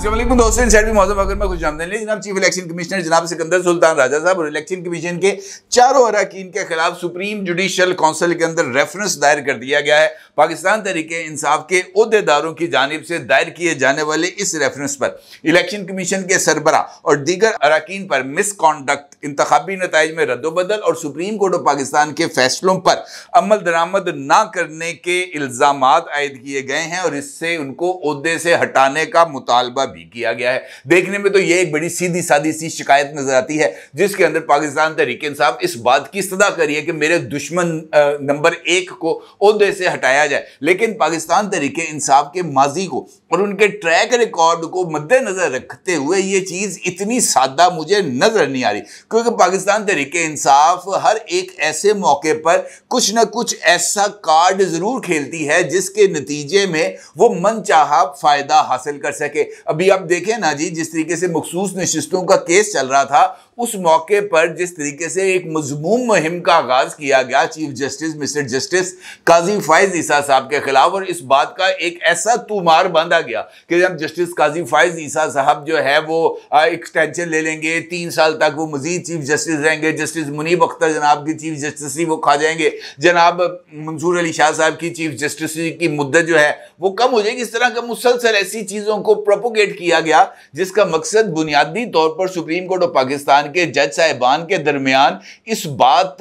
अस्सलाम दोस्तों, इनसाइड भी मौजूद अगर मैं कुछ जानते हैं जनाब चीफ इलेक्शन कमिश्नर जनाब सिकंदर सुल्तान राजा साहब और इलेक्शन कमीशन के चारों अरकान के खिलाफ सुप्रीम जुडिशल काउंसिल के अंदर रेफरेंस दायर कर दिया गया है। पाकिस्तान तहरीके इंसाफ के ओहदेदारों की जानिब से दायर किए जाने वाले इस रेफरेंस पर इलेक्शन कमीशन के सरबरा और दीगर अरकान पर मिसकॉन्डक्ट, इंतखाबी नताइज में रद्दोबदल और सुप्रीम कोर्ट ऑफ पाकिस्तान के फैसलों पर अमल दरामद ना करने के इल्जाम आयद किए गए हैं और इससे उनको ओहदे से हटाने का मुतालबा भी किया गया है। देखने में तो ये एक बड़ी सीधी सादी सी शिकायत नजर आती है जिसके अंदर पाकिस्तान तहरीक इंसाफ इस बात की इस्तदा करी है कि मेरे दुश्मन नंबर 1 को ओहदे से हटाया जाए, लेकिन पाकिस्तान तहरीक इंसाफ के माजी को और उनके ट्रैक रिकॉर्ड को मद्देनजर रखते हुए ये चीज इतनी सादा मुझे नजर नहीं आ रही, क्योंकि पाकिस्तान तहरीक इंसाफ हर एक ऐसे मौके पर कुछ ना कुछ ऐसा कार्ड जरूर खेलती है जिसके नतीजे में वो मनचाहा फायदा हासिल कर सके। अभी आप देखें ना जी, जिस तरीके से मखसूस नशिस्तों का केस चल रहा था उस मौके पर जिस तरीके से एक मजमूम मुहिम का आगाज किया गया चीफ जस्टिस मिस्टर जस्टिस काजी फायज ईसा साहब के खिलाफ, और इस बात का एक ऐसा तूमार बांधा गया कि जब जस्टिस काजी फायज ईसा साहब जो है वो एक्सटेंशन ले लेंगे, 3 साल तक वो मजीद चीफ जस्टिस रहेंगे, जस्टिस मुनीब अख्तर जनाब की चीफ जस्टिस वो खा जाएंगे, जनाब मंसूर अली शाह साहब की चीफ जस्टिस की मुद्दत जो है वो कम हो जाएगी। इस तरह का मुसलसल ऐसी चीजों को प्रोपोगेट किया गया जिसका मकसद बुनियादी तौर पर सुप्रीम कोर्ट ऑफ पाकिस्तान के जज साहिबान के दरमियान इस बात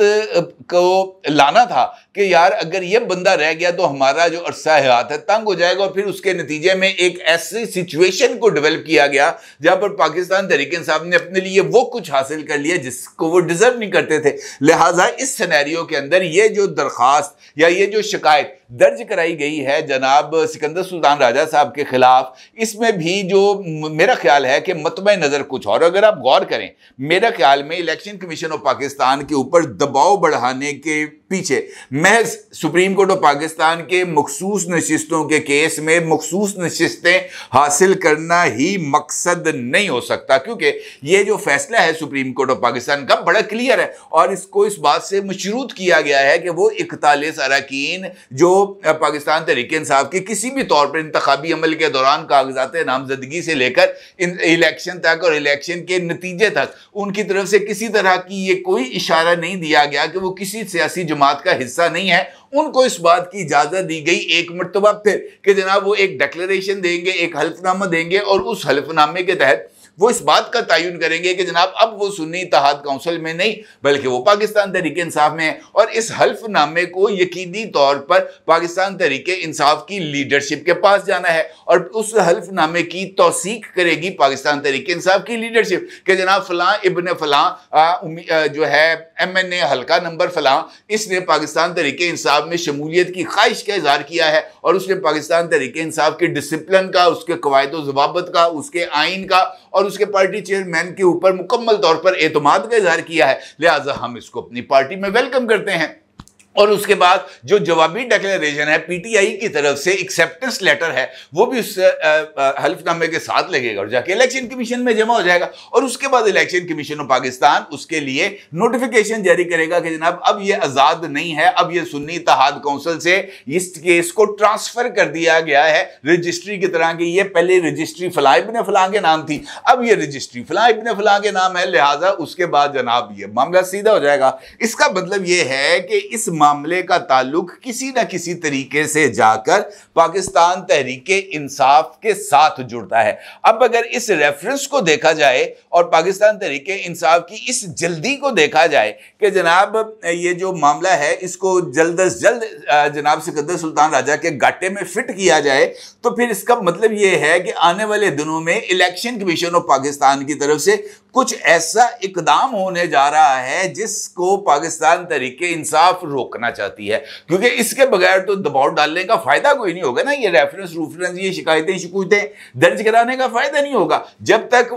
को लाना था कि यार अगर ये बंदा रह गया तो हमारा जो अरसा हयात है तंग हो जाएगा, और फिर उसके नतीजे में एक ऐसी सिचुएशन को डेवलप किया गया जहां पर पाकिस्तान तहरीक इंसाफ ने अपने लिए वो कुछ हासिल कर लिया जिसको वो डिजर्व नहीं करते थे। लिहाजा इस सिनेरियो के अंदर ये जो दरखास्त या ये जो शिकायत दर्ज कराई गई है जनाब सिकंदर सुल्तान राजा साहब के खिलाफ, इसमें भी जो मेरा ख्याल है कि मतबे नजर कुछ और, अगर आप गौर करें मेरा ख्याल में इलेक्शन कमीशन ऑफ पाकिस्तान के ऊपर दबाव बढ़ाने के पीछे महज सुप्रीम कोर्ट ऑफ पाकिस्तान के मखसूस नशिस्तों के केस में मखसूस नशिस्तें हासिल करना ही मकसद नहीं हो सकता, क्योंकि ये जो फैसला है सुप्रीम कोर्ट ऑफ पाकिस्तान का बड़ा क्लियर है और इसको इस बात से मशरूत किया गया है कि वो 41 अरकान जो पाकिस्तान तहरीक इंसाफ के किसी भी तौर पर इंतखाबी अमल के दौरान कागजात नामजदगी से लेकर इलेक्शन तक और इलेक्शन के नतीजे तक उनकी तरफ से किसी तरह की ये कोई इशारा नहीं दिया गया कि वो किसी सियासी जमात का हिस्सा नहीं है। उनको इस बात की इजाजत दी गई एक मरतबा फिर कि जनाब वो एक डिक्लेरेशन देंगे, एक हल्फनामा देंगे और उस हल्फनामे के तहत वो इस बात का तयन करेंगे कि जनाब अब वो सुन्नी इत्तेहाद काउंसिल में नहीं बल्कि वो पाकिस्तान तहरीक इंसाफ में है, और इस हल्फनामे को यकीनी तौर पर पाकिस्तान तहरीक इंसाफ की लीडरशिप के पास जाना है और उस हल्फनामे की तौसीक करेगी पाकिस्तान तहरीक इंसाफ की लीडरशिप कि जनाब फलां इब्ने फलां जो है MNA हल्का नंबर फलां, इसने पाकिस्तान तहरीक इंसाफ में शमूलियत की ख्वाहिश का इजहार किया है और उसने पाकिस्तान तहरीक इंसाफ के डिसिप्लिन का, उसके कवायद व ज़वाबित का, उसके आइन का और उसके पार्टी चेयरमैन के ऊपर मुकम्मल तौर पर एतमाद का इजहार किया है। लिहाजा हम इसको अपनी पार्टी में वेलकम करते हैं। और उसके बाद जो जवाबी डिक्लेरेशन है PTI की तरफ से, एक्सेप्टेंस लेटर है, वो भी उस हल्फनामे के साथ लगेगा और जाके इलेक्शन कमीशन में जमा हो जाएगा और उसके बाद इलेक्शन कमीशन ऑफ पाकिस्तान उसके लिए नोटिफिकेशन जारी करेगा कि जनाब अब ये आज़ाद नहीं है, अब ये सुन्नी इत्तेहाद काउंसिल से इस केस को ट्रांसफर कर दिया गया है रजिस्ट्री की तरह की। ये पहले रजिस्ट्री फलां इब्ने फलां के नाम थी, अब ये रजिस्ट्री फलां इब्ने फलां के नाम है, लिहाजा उसके बाद जनाब ये मामला सीधा हो जाएगा। इसका मतलब ये है कि इस मामले का ताल्लुक किसी न किसी तरीके से जाकर पाकिस्तान तहरीक इंसाफ के साथ जुड़ता है। अब अगर इस रेफरेंस को देखा जाए और पाकिस्तान तहरीक इंसाफ की इस जल्दी को देखा जाए कि जनाब ये जो मामला है इसको जल्द अज जल्द जनाब सिकंदर सुल्तान राजा के गाटे में फिट किया जाए, तो फिर इसका मतलब ये है कि आने वाले दिनों में इलेक्शन कमीशन ऑफ पाकिस्तान की तरफ से कुछ ऐसा इकदाम होने जा रहा है जिसको पाकिस्तान तहरीक इंसाफ रोकना चाहती है, क्योंकि इसके बगैर तो दबाव डालने का फायदा कोई नहीं होगा ना। ये रेफरेंस ये शिकायतें शिकूतें दर्ज कराने का फायदा नहीं होगा जब तक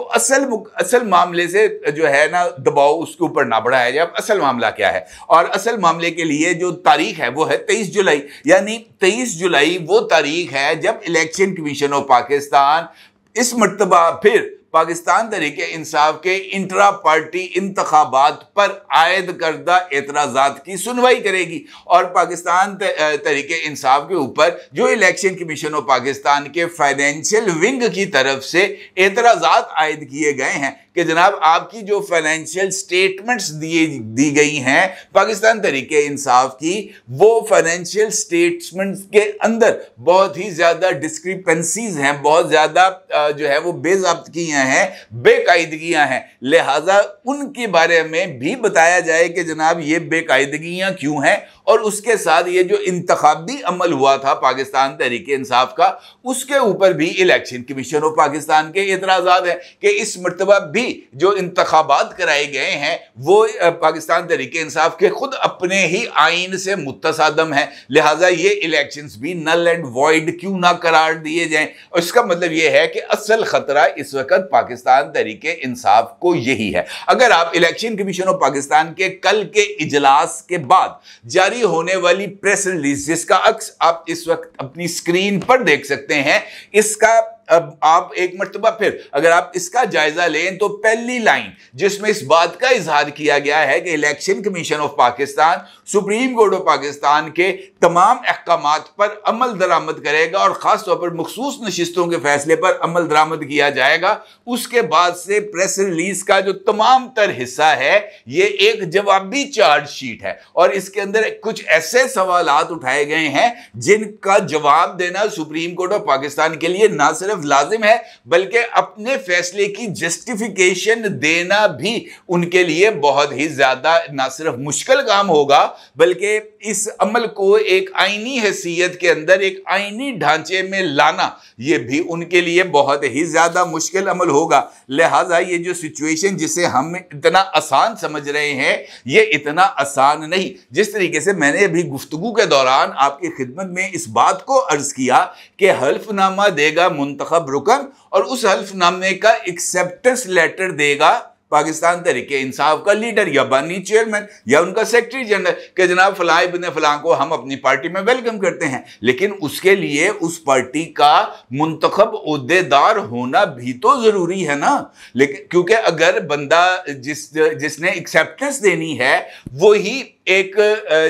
असल मामले से जो है ना दबाव उसके ऊपर ना बढ़ाया जाए। अब असल मामला क्या है, और असल मामले के लिए जो तारीख है वो है 23 जुलाई, यानी 23 जुलाई वो तारीख है जब इलेक्शन कमीशन ऑफ पाकिस्तान इस मर्तबा फिर पाकिस्तान तहरीक इंसाफ के इंट्रा पार्टी इंतखाबात पर आयद करदा एतराज़ात की सुनवाई करेगी और पाकिस्तान तहरीक इंसाफ के ऊपर जो इलेक्शन कमीशन ऑफ पाकिस्तान के फाइनेंशियल विंग की तरफ से एतराज़ात आयद किए गए हैं कि जनाब आपकी जो फाइनेंशियल स्टेटमेंट्स दी गई हैं पाकिस्तान तहरीक इंसाफ की, वो फाइनेंशियल स्टेटमेंट्स के अंदर बहुत ही ज़्यादा डिस्क्रिपेंसीज हैं, बहुत ज़्यादा जो है वो बेज़ाब्तगियां हैं, बेकायदगियां हैं। लिहाजा उनके बारे में भी बताया जाए कि जनाब ये बेकायदगियां क्यों हैं, और उसके साथ ये जो इंतखाबी अमल हुआ था पाकिस्तान तहरीक इंसाफ का, उसके ऊपर भी इलेक्शन कमीशन ऑफ पाकिस्तान के एतराज़ात हैं कि इस मरतबा भी जो इंतखाबात कराए गए हैं वो पाकिस्तान तहरीक इंसाफ के खुद अपने ही आइन से मुत्तसादम है। लिहाजा ये इलेक्शंस भी नल एंड वॉइड क्यों ना करार दिए जाएं। और इसका मतलब ये है कि असल खतरा इस वक्त पाकिस्तान तहरीक इंसाफ को यही है। अगर आप इलेक्शन कमीशन ऑफ पाकिस्तान के कल के इजलास के बाद जारी होने वाली प्रेस रिलीज, जिसका अक्स आप इस वक्त अपनी स्क्रीन पर देख सकते हैं, इसका अब आप एक मर्तबा फिर अगर आप इसका जायजा लें तो पहली लाइन जिसमें इस बात का इजहार किया गया है कि election commission of Pakistan supreme court of Pakistan के तमाम अहकामात पर अमल दरामद करेगा और खास तौर पर मखसूस नशिस्तों के फैसले पर अमल दरामद किया जाएगा। उसके बाद से प्रेस रिलीज का जो तमाम तर हिस्सा है ये एक जवाबी चार्जशीट है और इसके अंदर कुछ ऐसे सवालात उठाए गए हैं जिनका जवाब देना सुप्रीम कोर्ट ऑफ पाकिस्तान के लिए ना सिर्फ लाजिम है बल्कि अपने फैसले की जस्टिफिकेशन देना भी उनके लिए बहुत ही ज्यादा ना सिर्फ मुश्किल काम होगा बल्कि इस अमल को एक आईनी हैसियत के अंदर एक आईनी ढांचे में लाना यह भी उनके लिए बहुत ही ज्यादा मुश्किल अमल होगा। लिहाजा ये जो सिचुएशन जिसे हम इतना आसान समझ रहे हैं ये इतना आसान नहीं। जिस तरीके से मैंने अभी गुफ्तगू के दौरान आपकी खिदमत में इस बात को अर्ज किया कि हल्फनामा देगा मुंतखब रुकन और उस हल्फनामे का एक्सेप्टेंस लेटर देगा पाकिस्तान तहरीक इंसाफ का लीडर या बानी चेयरमैन या उनका सेक्रेटरी जनरल के जनाब फलां इब्न फलां को हम अपनी पार्टी में वेलकम करते हैं, लेकिन उसके लिए उस पार्टी का मुंतखब ओहदेदार होना भी तो जरूरी है ना। लेकिन क्योंकि अगर बंदा जिसने एक्सेप्टेंस देनी है वो ही एक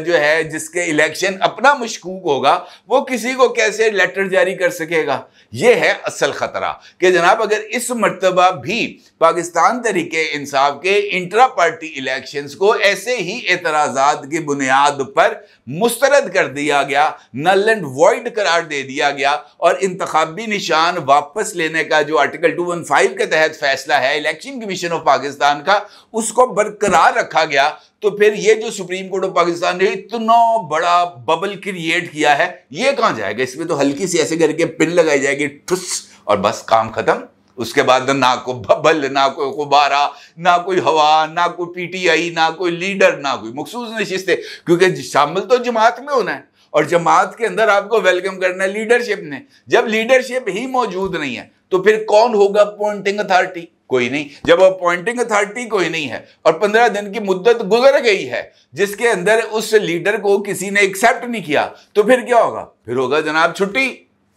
जो है जिसके इलेक्शन अपना मशकूक होगा वो किसी को कैसे लेटर जारी कर सकेगा। ये है असल खतरा कि जनाब अगर इस मर्तबा भी पाकिस्तान तहरीक इंसाफ के इंट्रा पार्टी इलेक्शंस को ऐसे ही एतराज़ात की बुनियाद पर मुस्तरद कर दिया गया, नल एंड वॉइड करार दे दिया गया और इंतखाबी निशान वापस लेने का जो आर्टिकल 215 के तहत फैसला है इलेक्शन कमीशन ऑफ पाकिस्तान का उसको बरकरार रखा गया, तो फिर ये जो सुप्रीम कोर्ट ऑफ पाकिस्तान ने इतना बड़ा बबल क्रिएट किया है ये कहां जाएगा। इसमें तो हल्की सी ऐसे करके पिन लगाई जाएगी ठुस और बस काम खत्म। उसके बाद ना कोई बबल, ना कोई गुब्बारा, ना कोई हवा, ना कोई पीटीआई, ना कोई लीडर, ना कोई मखसूस नशिस्तें, क्योंकि शामिल तो जमात में होना है और जमात के अंदर आपको वेलकम करना है लीडरशिप ने। जब लीडरशिप ही मौजूद नहीं है तो फिर कौन होगा अपॉइंटिंग अथॉरिटी? कोई नहीं। जब अपॉइंटिंग अथॉरिटी कोई नहीं है और 15 दिन की मुद्दत गुजर गई है जिसके अंदर उस लीडर को किसी ने एक्सेप्ट नहीं किया तो फिर क्या होगा? फिर होगा जनाब छुट्टी,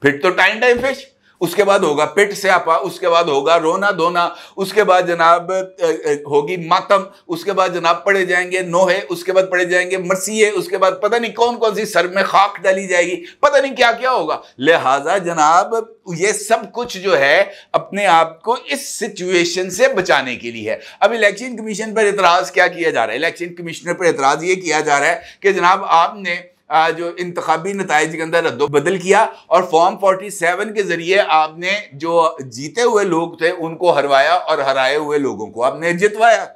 फिर तो टाइम फिश, उसके बाद होगा पिट स्यापा, उसके बाद होगा रोना धोना, उसके बाद जनाब होगी मातम, उसके बाद जनाब पढ़े जाएंगे नोहे, उसके बाद पढ़े जाएंगे मरसिये, उसके बाद पता नहीं कौन कौन सी सर में खाक डाली जाएगी, पता नहीं क्या क्या होगा। लिहाजा जनाब ये सब कुछ जो है अपने आप को इस सिचुएशन से बचाने के लिए है। अब इलेक्शन कमीशन पर एतराज क्या किया जा रहा है? इलेक्शन कमिश्नर पर एतराज ये किया जा रहा है कि जनाब आपने जो इंतखाबी नताइज के अंदर रद्दो बदल किया और फॉर्म 47 के जरिए आपने जो जीते हुए लोग थे उनको हरवाया और हराए हुए लोगों को आपने जितवाया।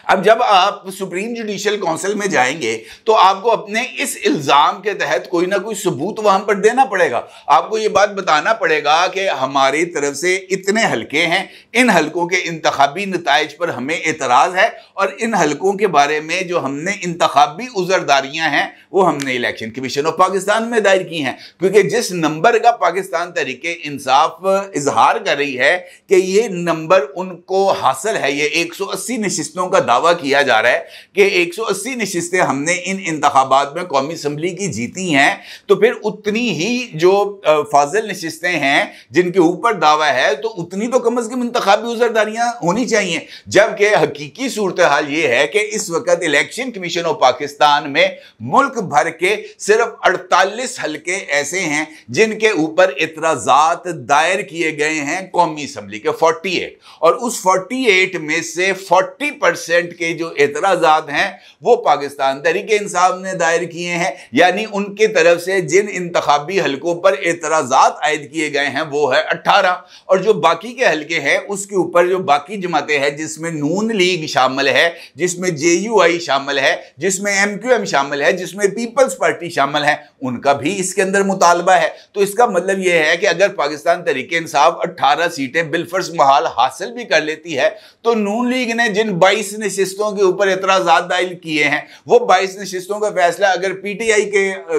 अब जब आप सुप्रीम जुडिशियल काउंसिल में जाएंगे तो आपको अपने इस इल्जाम के तहत कोई ना कोई सबूत वहां पर देना पड़ेगा। आपको ये बात बताना पड़ेगा कि हमारी तरफ से इतने हलके हैं, इन हलकों के इंतखाबी नताइज पर हमें एतराज है और इन हलकों के बारे में जो हमने इंतखाबी उजरदारियां हैं वो हमने इलेक्शन कमीशन ऑफ पाकिस्तान में दायर की हैं। क्योंकि जिस नंबर का पाकिस्तान तहरीक इंसाफ इजहार कर रही है कि ये नंबर उनको हासिल है, ये 180 नशिस्तों का दावा किया जा रहा है कि 180 नशिस्तें हमने इन इंतखाबात में कौमी असम्बली की जीती हैं, तो फिर उतनी ही जो फाजिल नशिस्तें हैं जिनके ऊपर दावा है, तो उतनी तो कम अज कम इंतखाबी उज़रदारियां होनी चाहिए। जबकि हकीकी सूरत हाल ये है कि इस वक्त इलेक्शन कमीशन ऑफ पाकिस्तान में मुल्क भर के सिर्फ 48 हल्के ऐसे हैं जिनके ऊपर इतराजात दायर किए गए हैं कौमी असम्बली के 48, और उस 48 में से 40% के जो एतराजात हैं वो पाकिस्तान तहरीक इंसाफ ने दायर किए हैं। यानी उनके तरफ से जिन इंतखाबी हल्कों पर एतराजात आयद किए गए हैं वो है 18, और जो बाकी के हल्के हैं उसके ऊपर जो बाकी जमातें हैं, जिसमें नून लीग शामिल है, जिसमें JUI शामिल है, जिसमें MQM शामिल है, जिसमें पीपल्स पार्टी शामिल है, उनका भी इसके अंदर मुतालबा है। तो इसका मतलब यह है कि अगर पाकिस्तान तहरीक इंसाफ 18 सीटें बिलफर्ज महाल हासिल भी कर लेती है, तो नून लीग ने जिन 22 नशिस्तों के ऊपर एतराजात दायर किए हैं, वो 22 नशिस्तों का फैसला अगर PTI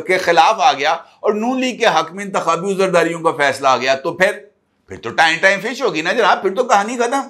के खिलाफ आ गया और नून लीग के हक में इंतखाबी उज़रदारियों का फैसला आ गया, तो फिर तो टाइम फिश होगी ना जनाब, फिर तो कहानी खत्म।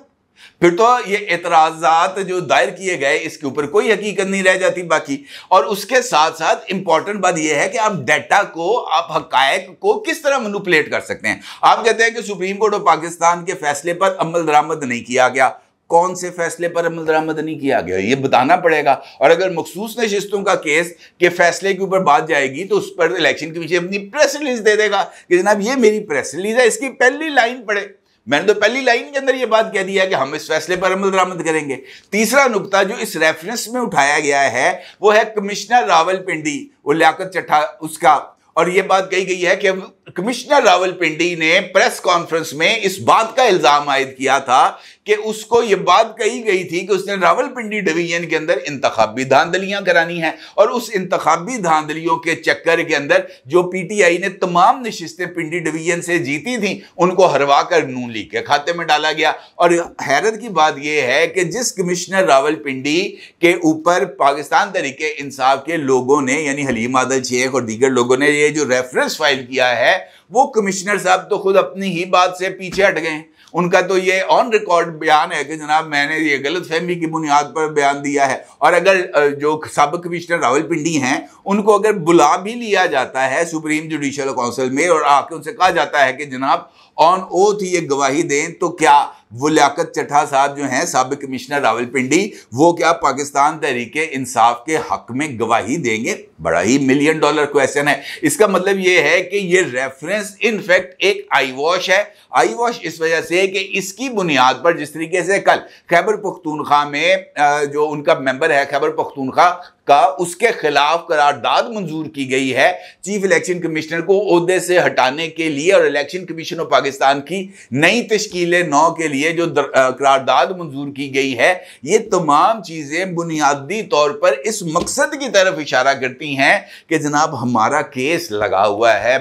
फिर तो ये एतराजात जो दायर किए गए इसके ऊपर कोई हकीकत नहीं रह जाती बाकी। और उसके साथ साथ इंपॉर्टेंट बात यह है कि आप डाटा को, आप हकायक को किस तरह मैनिपुलेट कर सकते हैं। आप कहते हैं कि सुप्रीम कोर्ट ऑफ पाकिस्तान के फैसले पर अमल दरामद नहीं किया गया। कौन से फैसले पर अमल दरामद नहीं किया गया ये बताना पड़ेगा। और अगर मखसूस नशिस्तों का केस के फैसले के ऊपर बात जाएगी तो उस पर इलेक्शन कमीशन अपनी प्रेस रिलीज दे देगा कि जनाब ये मेरी प्रेस रिलीज है, इसकी पहली लाइन पढ़े। मैंने तो पहली लाइन के अंदर यह बात कह दिया कि हम इस फैसले पर अमल दरामद करेंगे। तीसरा नुकता जो इस रेफरेंस में उठाया गया है वो है कमिश्नर रावलपिंडी और लियाकत चट्टा उसका, और यह बात कही गई है कि कमिश्नर रावलपिंडी ने प्रेस कॉन्फ्रेंस में इस बात का इल्जाम आयद किया था कि उसको यह बात कही गई थी कि उसने रावलपिंडी डिवीजन के अंदर इंतखाबी धांधलियां करानी हैं, और उस इंतखाबी धांधलियों के चक्कर के अंदर जो PTI ने तमाम नशिस्तें पिंडी डिवीजन से जीती थी उनको हरवा कर नून लीग के खाते में डाला गया। और हैरत की बात यह है कि जिस कमिश्नर रावलपिंडी के ऊपर पाकिस्तान तहरीक इंसाफ के लोगों ने, यानी हलीम आदल शेख और दीगर लोगों ने ये जो रेफरेंस फाइल किया है, वो कमिश्नर साहब तो खुद अपनी ही बात से पीछे हट गए। उनका तो ये ऑन रिकॉर्ड बयान है कि जनाब मैंने ये गलत फहमी की बुनियाद पर बयान दिया है। और अगर जो साबिक कमिश्नर रावलपिंडी हैं उनको अगर बुला भी लिया जाता है सुप्रीम जुडिशल काउंसिल में और आके उनसे कहा जाता है कि जनाब ऑन ओथ ये गवाही दें, तो क्या वो लियाकत चट्टा साहब जो हैं साबिक कमिश्नर रावलपिंडी, वो क्या पाकिस्तान तहरीक इंसाफ के हक में गवाही देंगे? बड़ा ही $1 मिलियन क्वेश्चन है। इसका मतलब ये है कि ये रेफरेंस इनफैक्ट एक आई वॉश है। आई वॉश इस वजह से कि इसकी बुनियाद पर जिस तरीके से कल खैबर पख्तूनख्वा में जो उनका मेंबर है खैबर पख्तूनख्वा का, उसके खिलाफ करारदाद मंजूर की गई है चीफ इलेक्शन कमिश्नर को ओहदे से हटाने के लिए, और इलेक्शन कमीशन ऑफ पाकिस्तान की नई तश्कील-9 के लिए जो करारदाद मंजूर की गई है, ये तमाम चीजें बुनियादी तौर पर इस मकसद की तरफ इशारा करती हैं कि जनाब हमारा केस लगा हुआ है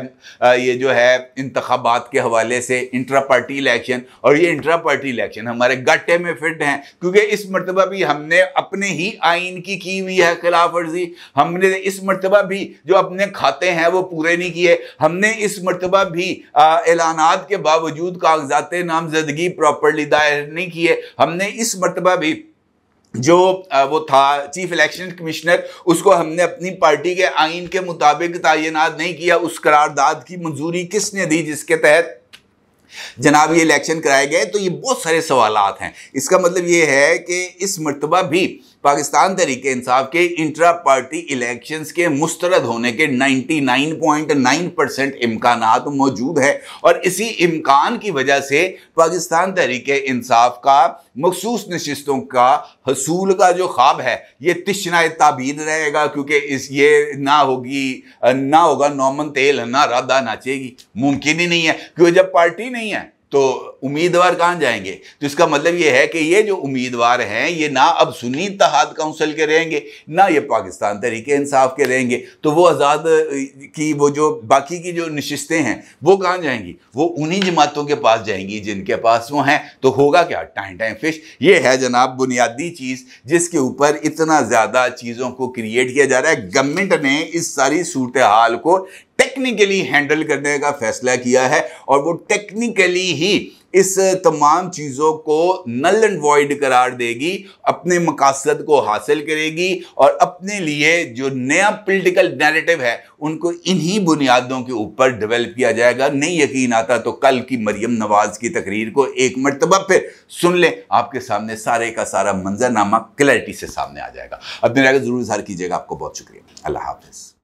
ये जो है इंतखाबात के हवाले से, इंट्रा पार्टी इलेक्शन, और ये इंट्रा पार्टी इलेक्शन हमारे गट्टे में फिट हैं क्योंकि इस मरतबा भी हमने अपने ही आइन की हुई है खिलाफवर्जी। हमने इस मरतबा भी जो अपने खाते हैं वो पूरे नहीं किए। हमने इस मरतबा भी ऐलानात के बावजूद कागजात नामजदगी प्रॉपर्ली दायर नहीं किए। हमने इस मरतबा भी जो वो था चीफ इलेक्शन कमिश्नर, उसको हमने अपनी पार्टी के आइन के मुताबिक तैनात नहीं किया। उस करारदाद की मंजूरी किसने दी जिसके तहत जनाब ये इलेक्शन कराए गए? तो ये बहुत सारे सवालात हैं। इसका मतलब ये है कि इस मरतबा भी पाकिस्तान तहरीक इंसाफ के इंट्रा पार्टी इलेक्शंस के मुस्तरद होने के 99.9% इम्कानात मौजूद है, और इसी इम्कान की वजह से पाकिस्तान तहरीक इंसाफ का मखसूस नशिस्तों का हसूल का जो ख्वाब है ये तिश्नाए ताबीद रहेगा, क्योंकि ये ना होगा नौमन तेल ना राधा नाचेगी। मुमकिन ही नहीं है, क्योंकि जब पार्टी नहीं है तो उम्मीदवार कहाँ जाएंगे? तो इसका मतलब ये है कि ये जो उम्मीदवार हैं ये ना अब सुन्नी इत्तेहाद काउंसिल के रहेंगे, ना ये पाकिस्तान तहरीक इंसाफ के रहेंगे। तो वो आज़ाद की वो जो बाकी की जो नशिस्तें हैं वो कहाँ जाएंगी? वो उन्हीं जमातों के पास जाएंगी जिनके पास वो हैं। तो होगा क्या? Time fish. ये है जनाब बुनियादी चीज़ जिसके ऊपर इतना ज़्यादा चीज़ों को क्रिएट किया जा रहा है। गवर्नमेंट ने इस सारी सूरत हाल को टेक्निकली हैंडल करने का फैसला किया है, और वो टेक्निकली ही इस तमाम चीज़ों को नल एंड वॉइड करार देगी, अपने मकासद को हासिल करेगी और अपने लिए जो नया पॉलिटिकल नैरेटिव है उनको इन्हीं बुनियादों के ऊपर डेवलप किया जाएगा। नहीं यकीन आता तो कल की मरियम नवाज की तकरीर को एक मरतबा फिर सुन लें, आपके सामने सारे का सारा मंजरनामा क्लैरिटी से सामने आ जाएगा। अपने राय जरूर इज़हार कीजिएगा। आपको बहुत शुक्रिया। अल्लाह हाफिज़।